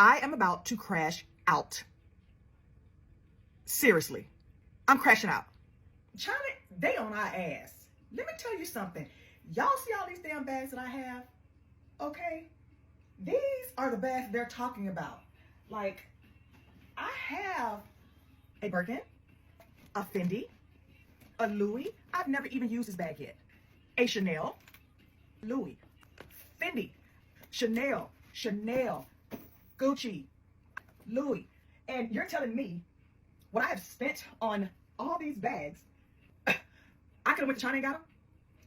I am about to crash out. Seriously, I'm crashing out. China, they on our ass. Let me tell you something. Y'all see all these damn bags that I have? Okay? These are the bags they're talking about. Like, I have a Birkin, a Fendi, a Louis. I've never even used this bag yet. A Chanel, Louis, Fendi, Chanel, Gucci, Louis. And you're telling me what I have spent on all these bags, I could have went to China and got them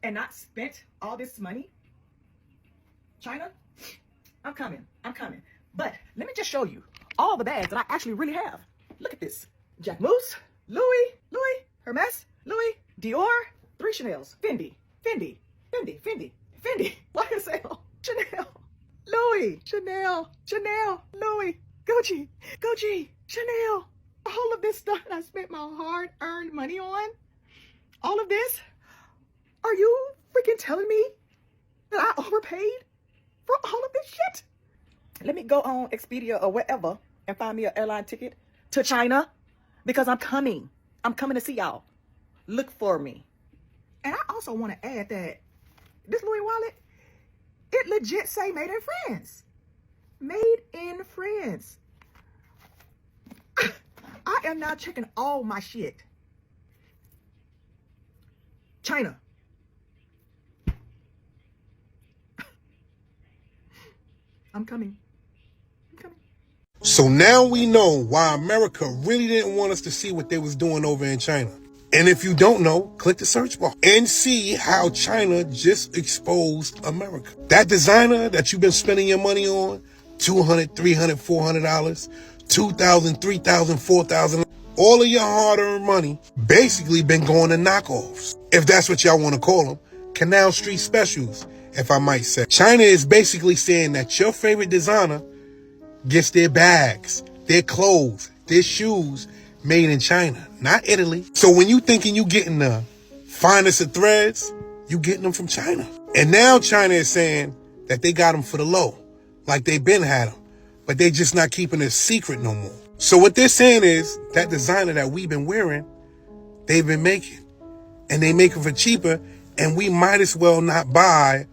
and not spent all this money? China, I'm coming. But let me just show you all the bags that I actually really have. Look at this. Jack Moose, Louis, Hermes, Louis, Dior, 3 Chanels, Fendi, YSL, Chanel, Louis, Chanel, Louis, Gucci, Chanel. All of this stuff that I spent my hard-earned money on, all of this, are you freaking telling me that I overpaid for all of this shit? Let me go on Expedia or whatever and find me an airline ticket to China, because I'm coming. I'm coming to see y'all. Look for me. And I also want to add that this Louis wallet, it legit say made in France. Made in France. I am now checking all my shit. China. I'm coming. So now we know why America really didn't want us to see what they was doing over in China. And if you don't know, click the search bar and see how China just exposed America. That designer that you've been spending your money on, $200, $300, $400, $2,000, $3,000, $4,000, all of your hard-earned money basically been going to knockoffs. If that's what y'all want to call them, Canal Street specials, if I might say. China is basically saying that your favorite designer gets their bags, their clothes, their shoes made in China, not Italy. So when you thinking you getting the finest of threads, you getting them from China. And now China is saying that they got them for the low, like they been had them, but they just not keeping it secret no more. So what they're saying is that designer that we've been wearing, they've been making, and they make it for cheaper, and we might as well not buy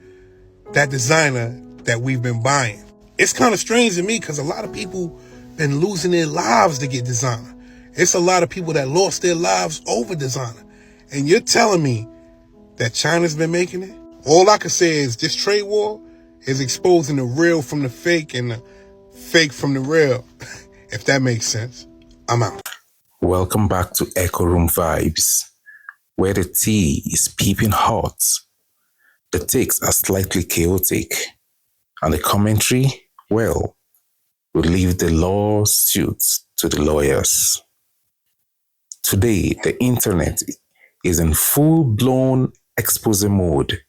that designer that we've been buying. It's kind of strange to me because a lot of people been losing their lives to get designer. It's a lot of people that lost their lives over designer. And you're telling me that China's been making it? All I can say is this trade war is exposing the real from the fake and the fake from the real. If that makes sense. I'm out. Welcome back to Echo Room Vibes, where the tea is peeping hot, the takes are slightly chaotic, and the commentary, well, we'll leave the lawsuits to the lawyers. Today, the internet is in full-blown expose mode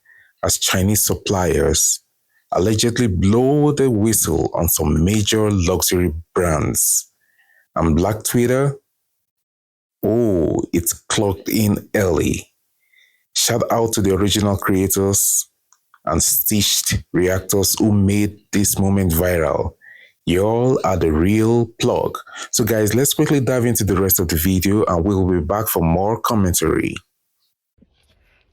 as Chinese suppliers allegedly blow the whistle on some major luxury brands. And Black Twitter, oh, it's clocked in early. Shout out to the original creators and stitched reactors who made this moment viral. Y'all are the real plug. So guys, let's quickly dive into the rest of the video and we'll be back for more commentary.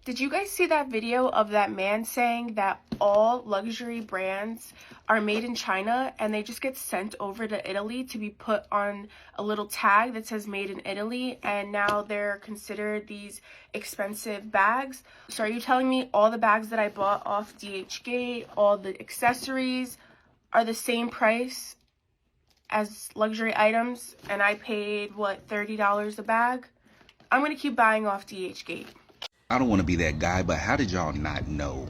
Did you guys see that video of that man saying that all luxury brands are made in China and they just get sent over to Italy to be put on a little tag that says made in Italy, and now they're considered these expensive bags? So are you telling me all the bags that I bought off DHgate, all the accessories are the same price as luxury items and I paid, what, $30 a bag? I'm going to keep buying off DHgate. I don't want to be that guy, but how did y'all not know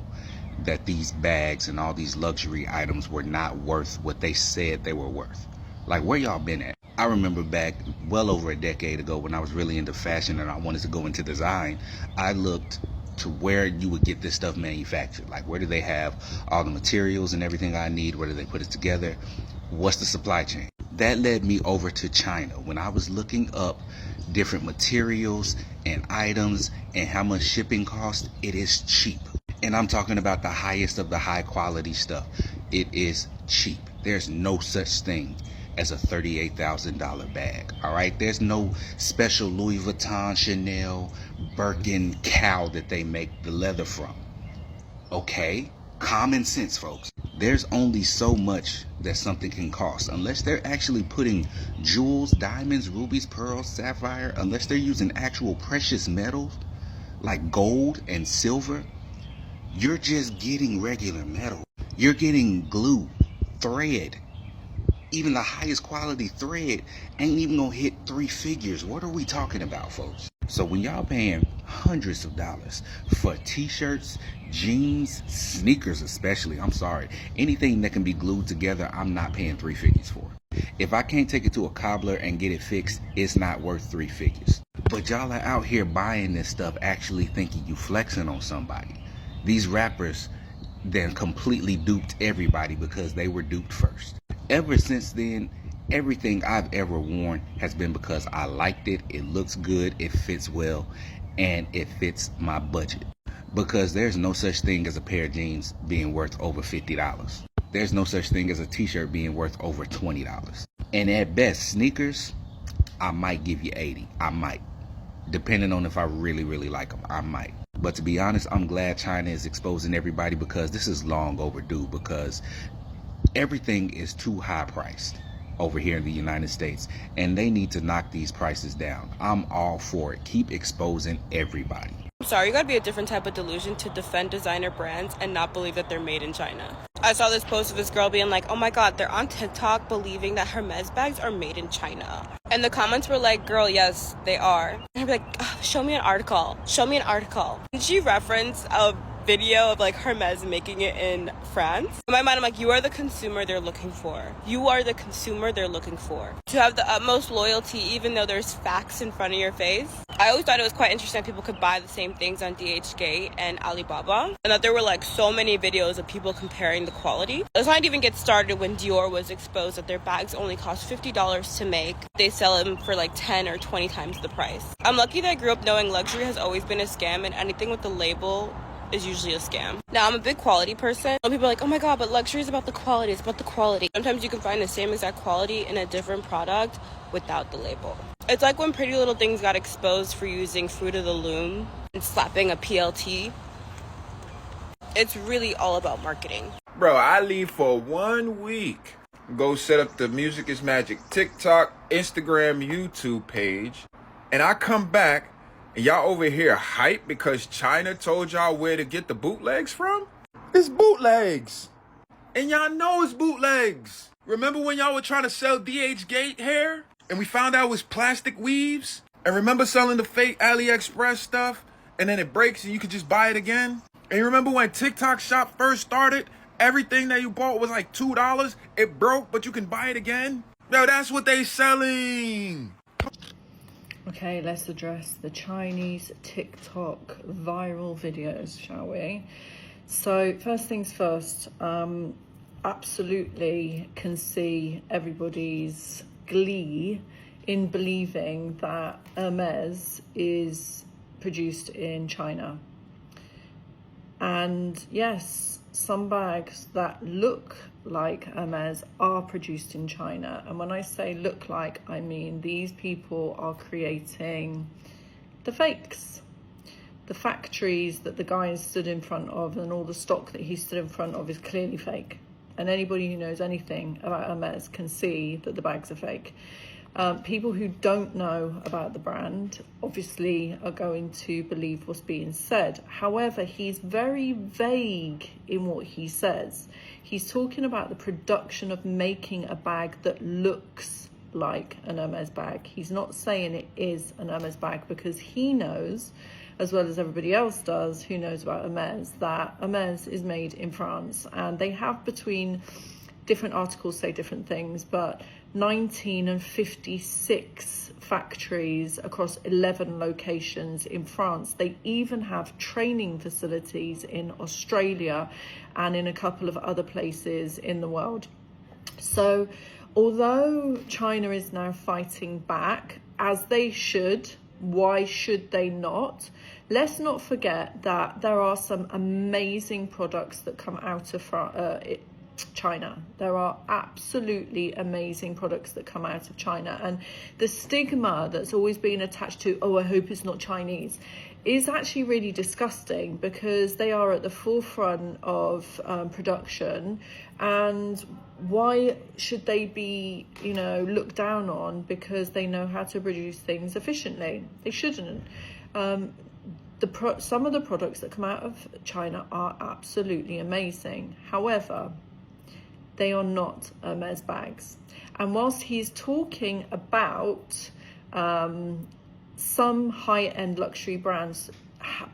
that these bags and all these luxury items were not worth what they said they were worth? Like, where y'all been at? I remember back well over a decade ago when I was really into fashion and I wanted to go into design, I looked to where you would get this stuff manufactured. Like, where do they have all the materials and everything I need? Where do they put it together? What's the supply chain? That led me over to China. When I was looking up different materials and items and how much shipping costs, it is cheap. And I'm talking about the highest of the high quality stuff. It is cheap. There's no such thing as a $38,000 bag. All right, there's no special Louis Vuitton, Chanel, Birkin cow that they make the leather from. Okay, common sense, folks. There's only so much that something can cost unless they're actually putting jewels, diamonds, rubies, pearls, sapphire, unless they're using actual precious metals like gold and silver. You're just getting regular metal. You're getting glue, thread. Even the highest quality thread ain't even gonna hit 3 figures. What are we talking about, folks? So when y'all paying hundreds of dollars for t-shirts, jeans, sneakers especially, I'm sorry, anything that can be glued together, I'm not paying 3 figures for. If I can't take it to a cobbler and get it fixed, it's not worth 3 figures. But y'all are out here buying this stuff actually thinking you flexing on somebody. These rappers then completely duped everybody because they were duped first. Ever since then, everything I've ever worn has been because I liked it, it looks good, it fits well, and it fits my budget. Because there's no such thing as a pair of jeans being worth over $50. There's no such thing as a t-shirt being worth over $20. And at best, sneakers, I might give you 80. I might. Depending on if I really, really like them, I might. But to be honest, I'm glad China is exposing everybody because this is long overdue, because everything is too high priced over here in the United States, and they need to knock these prices down. I'm all for it. Keep exposing everybody. I'm sorry, you gotta be a different type of delusion to defend designer brands and not believe that they're made in China. I saw this post of this girl being like, oh my god, they're on TikTok believing that Hermes bags are made in China. And the comments were like, girl, yes, they are. And I'd be like, show me an article. Show me an article. Did she reference a video of like Hermes making it in France? In my mind, I'm like, you are the consumer they're looking for. You are the consumer they're looking for. To have the utmost loyalty, even though there's facts in front of your face. I always thought it was quite interesting that people could buy the same things on DHgate and Alibaba, and that there were like so many videos of people comparing the quality. Let's not even get started when Dior was exposed that their bags only cost $50 to make. They sell them for like 10 or 20 times the price. I'm lucky that I grew up knowing luxury has always been a scam, and anything with the label is usually a scam. Now, I'm a big quality person. Some people are like, oh my god, but luxury is about the quality. It's about the quality. Sometimes you can find the same exact quality in a different product without the label. It's like when Pretty Little Things got exposed for using Fruit of the Loom and slapping a PLT. It's really all about marketing. Bro, I leave for 1 week. Go set up the Music is Magic TikTok, Instagram, YouTube page. And I come back and y'all over here hype because China told y'all where to get the bootlegs from? It's bootlegs. And y'all know it's bootlegs. Remember when y'all were trying to sell DHgate hair? And we found out it was plastic weaves? And remember selling the fake AliExpress stuff? And then it breaks and you could just buy it again? And you remember when TikTok Shop first started? Everything that you bought was like $2. It broke, but you can buy it again? Yo, that's what they selling. Okay, let's address the Chinese TikTok viral videos, shall we? So first things first, absolutely can see everybody's glee in believing that Hermes is produced in China. And yes, some bags that look like Hermes are produced in China. And when I say look like, I mean these people are creating the fakes. The factories that the guy stood in front of and all the stock that he stood in front of is clearly fake. And anybody who knows anything about Hermes can see that the bags are fake. People who don't know about the brand obviously are going to believe what's being said. However, he's very vague in what he says. He's talking about the production of making a bag that looks like an Hermes bag. He's not saying it is an Hermes bag because he knows, as well as everybody else does who knows about Hermes, that Hermes is made in France. And they have, between different articles say different things, but 19 and 56 factories across 11 locations in France. They even have training facilities in Australia and in a couple of other places in the world. So although China is now fighting back, as they should, why should they not? Let's not forget that there are some amazing products that come out of China. There are absolutely amazing products that come out of China, and the stigma that's always been attached to, oh, I hope it's not Chinese, is actually really disgusting, because they are at the forefront of production. And why should they be, looked down on because they know how to produce things efficiently? They shouldn't. Some of the products that come out of China are absolutely amazing. However, they are not Hermes bags. And whilst he's talking about some high-end luxury brands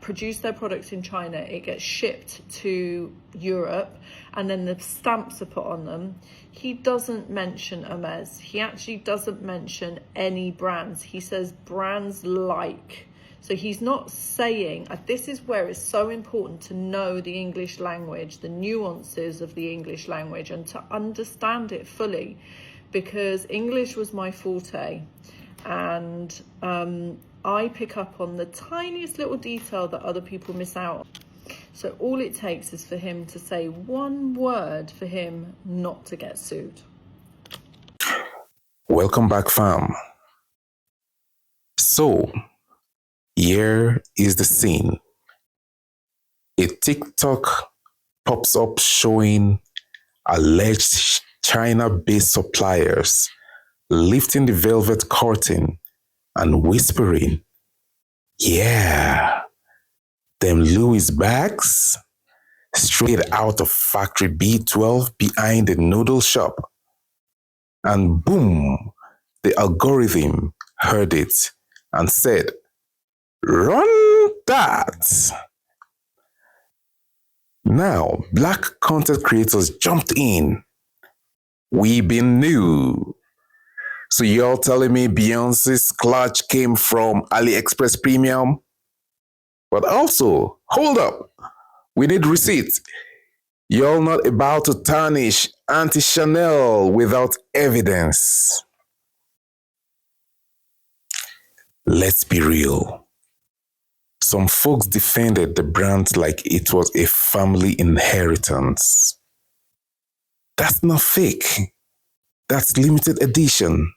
produce their products in China, it gets shipped to Europe, and then the stamps are put on them, he doesn't mention Hermes. He actually doesn't mention any brands. He says brands like. So he's not saying, this is where it's so important to know the English language, the nuances of the English language, and to understand it fully, because English was my forte. And I pick up on the tiniest little detail that other people miss out on. So all it takes is for him to say one word for him not to get sued. Welcome back, fam. So, here is the scene. A TikTok pops up showing alleged China-based suppliers lifting the velvet curtain and whispering, yeah, them Louis bags straight out of factory B12 behind the noodle shop. And boom, the algorithm heard it and said, run that. Now, black content creators jumped in. We been new. So y'all telling me Beyonce's clutch came from AliExpress Premium? But also, hold up. We need receipts. Y'all not about to tarnish Auntie Chanel without evidence. Let's be real. Some folks defended the brand like it was a family inheritance. That's not fake. That's limited edition.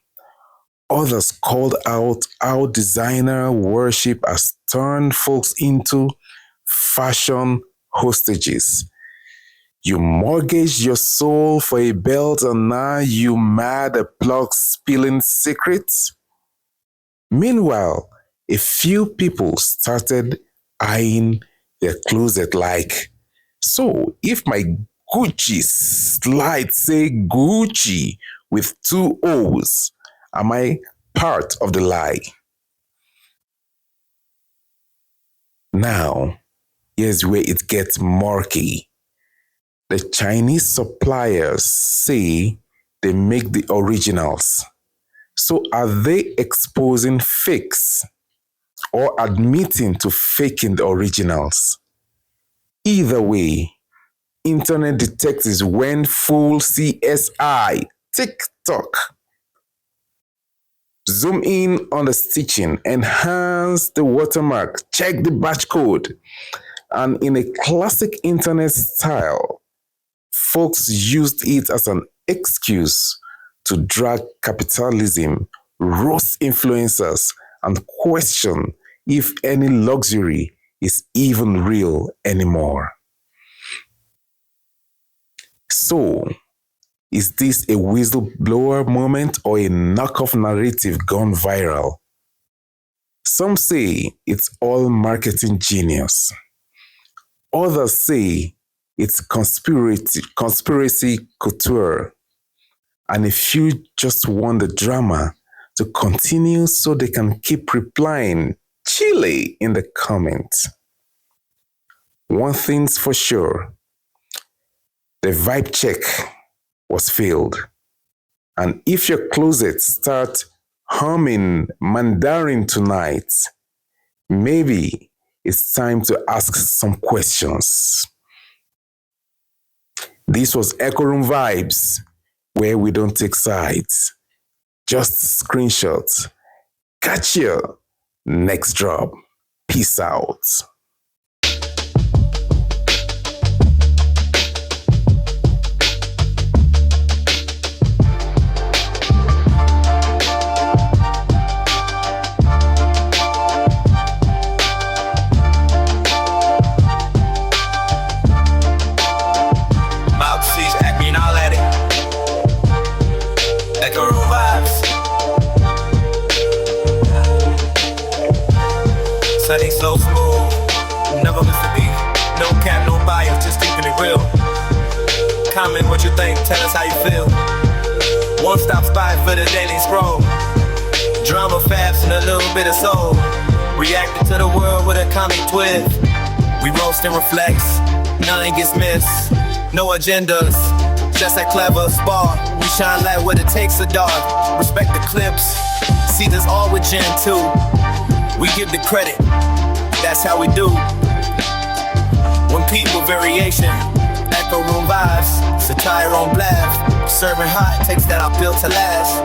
Others called out how designer worship has turned folks into fashion hostages. You mortgaged your soul for a belt and now you mad at plugs spilling secrets? Meanwhile, a few people started eyeing their closet like, so if my Gucci slide say Gucci with 2 O's, am I part of the lie? Now, here's where it gets murky. The Chinese suppliers say they make the originals. So are they exposing fakes or admitting to faking the originals? Either way, internet detectives went full CSI, TikTok. Zoom in on the stitching, enhance the watermark, check the batch code. And in a classic internet style, folks used it as an excuse to drag capitalism, roast influencers, and question if any luxury is even real anymore. So, is this a whistleblower moment or a knockoff narrative gone viral? Some say it's all marketing genius. Others say it's conspiracy couture. And a few just want the drama to continue so they can keep replying Chile in the comments. One thing's for sure, the vibe check was failed. And if your closet starts humming Mandarin tonight, maybe it's time to ask some questions. This was Echo Room Vibes, where we don't take sides, just screenshots. Catch you next drop. Peace out. what you think, tell us how you feel. One stop spot for the daily scroll. Drama, faps, and a little bit of soul. Reacting to the world with a comic twist. We roast and reflex, nothing gets missed. No agendas, just that clever spar. We shine light where it takes a dog. Respect the clips, see this all with Gen 2. We give the credit, that's how we do. When people variation, echo room vibes, satire on blast. Serving hot takes that I built to last.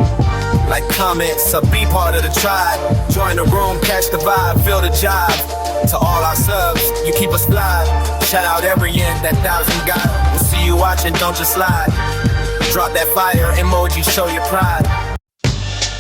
Like comments, a be part of the tribe. Join the room, catch the vibe, feel the jive. To all our subs, you keep us live. Shout out every end, that 1,000 got. We'll see you watching, don't just slide. Drop that fire emoji, show your pride.